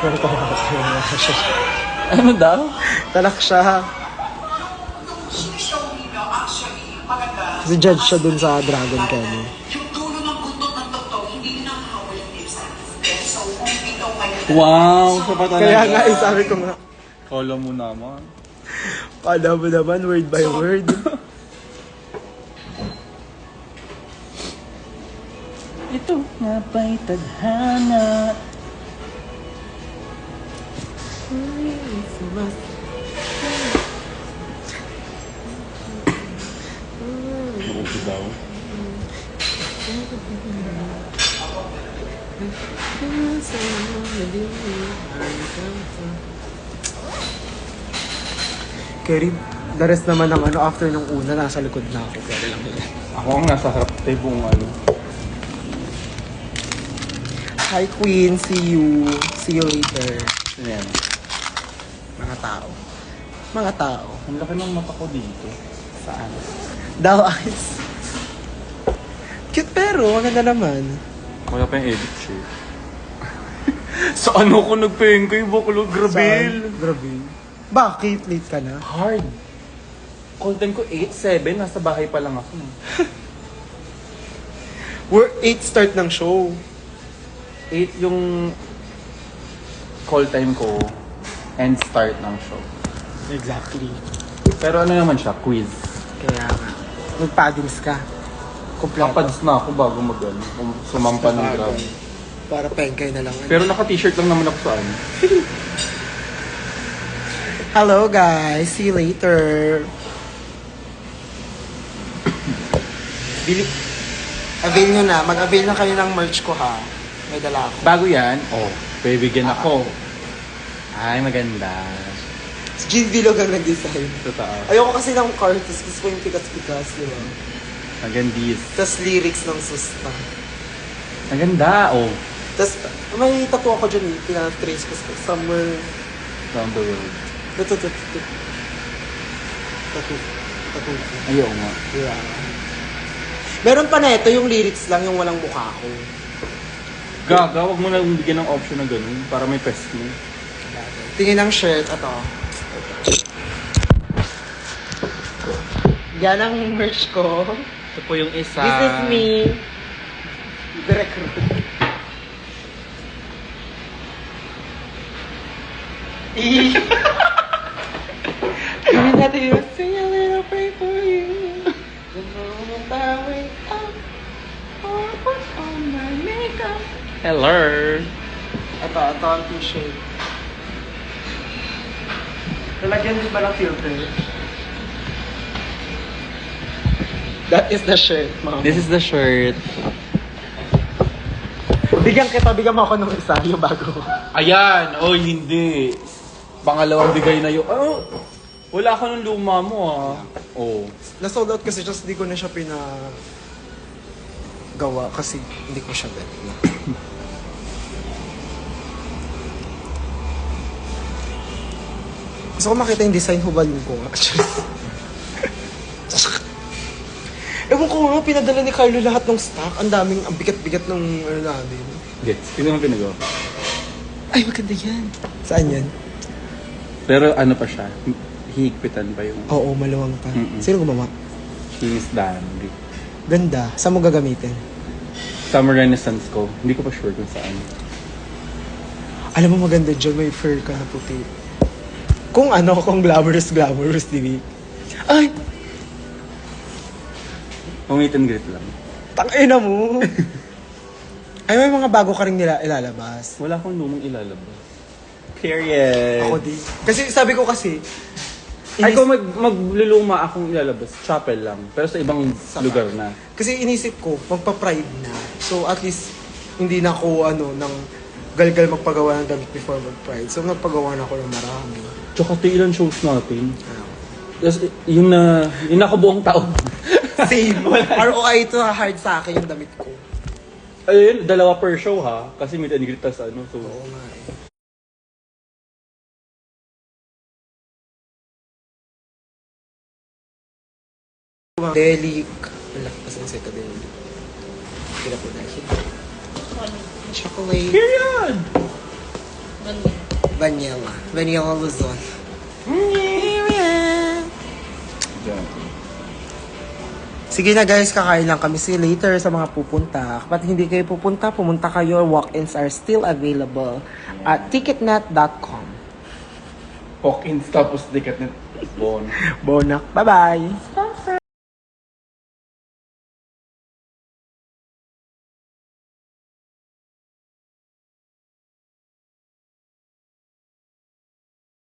Pero talak siya. Ano daw? Talak siya. Kasi judge siya dun sa Dragon Canyon. Wow, siya pa talaga. Kaya nga, sabi ko nga, Kala mo naman. pala mo naman, word by word. Ito nga ba'y tadhana? Buko daw. Kerry, the rest naman ng ano, after nung una, nasa likod na ako. Pero lang yun. Ako ang nasa harap tayo buong ano. Hi Queen, see you. See you later. Ayan. Mga tao. Mga tao. Ang laki ng mata ko dito. Saan? Dow eyes. Cute pero, maganda naman. Wala pa yung edit shirt. Sa ano ko nagpengkoy, Bakulog, Grabil? Saan? Grabe. Bakit? Late ka na? Hard. Call time ko 8-7, nasa bahay pa lang ako. We're 8 start ng show. 8 yung call time ko and start ng show. Exactly. Pero ano naman siya, quiz. Kaya nga. Mag-paddings ka. Kompleto. Kapads na ako bago sumampa ng grab. Para pengkay na lang. Pero naka-t-shirt lang naman ako sa ano. Hello guys, see you later. Avail nyo na. Mag-avail na kayo ng merch ko ha. May dala ako. Bago yan, bibigyan ako. Ay, maganda. Si Jean Vlog ang nag-design. Totoo. Ayoko kasi ng cards. Gusto ko yung pikas-pikas, di ba? Magandis. Tapos lyrics ng susta. Maganda, Tapos may tattoo ako dyan eh. Pina-trace ko somewhere. Down the road. Tattoo. Ayaw nga. Yeah. Meron pa na ito, yung lyrics lang, yung walang mukha ko. Gaga, wag mo na bigyan ng option na ganun para may pest mo. Tingin ng shirt, ito. Yan ang merch ko. Ito po yung isa. This is me. Direct route. Even that you sing a little pray for you. The moment I wake up, or put on my makeup. Hello. Ito ang t-shirt. Lalagyan din ba ng filter? That is the shirt, ma'am. This is the shirt. Bigyan mo ako ng isa, yung bago. Ayan! Oy, hindi. Pangalawang bigay na yun. Wala ka nung luma mo Na-sold out kasi just di ko na siya gawa kasi hindi ko siya bet. Gusto ko makita yung design, hubalin ko nga. Ewan ko nga, pinadala ni Carlo lahat ng stock. Ang bigat-bigat ng ano namin. Gets. Sino mo pinagawa? Ay, maganda yan. Saan yan? Pero ano pa siya? Hihigpitan pa yung... Oo, malawang pa. Sino gumawa? Si Miss Dandy. Ganda. Saan mo gagamitin? Summer Renaissance ko. Hindi ko pa sure kung saan. Alam mo maganda dyan, may fur ka na puti. Kung glamorous, di ba? Ay! Meet and greet lang. Tangina mo! Ay, may mga bago ka rin ilalabas. Wala akong lumang ilalabas. Period. Ako din. Kasi sabi ko kasi, Ay, kung magluluma akong ilalabas, chapel lang. Pero sa ibang lugar na. Kasi inisip ko, magpa-pride na. So at least, hindi na ako ng galgal magpagawa ng damit before mag-pride. So nagpagawa na ako ng marami. Tsaka ilan shows natin. Yes, yun na ako buong taon. Same. ROI ito hard sa akin yung damit ko. Ayun, 2 per show ha. Kasi meet and greet sa ano. So. Oo nga eh. Delic. Wala, pasang sa delic. Kira po dahil. Chocolate. Period! Vanilla. Vanilla Luzon. Diyan. Sige na guys, kakain lang kami. See you later sa mga pupunta. Kapag hindi kayo pupunta, pumunta kayo. Walk-ins are still available at ticketnet.com. Walk-ins tapos dikat na bon. Bonak. Bye-bye!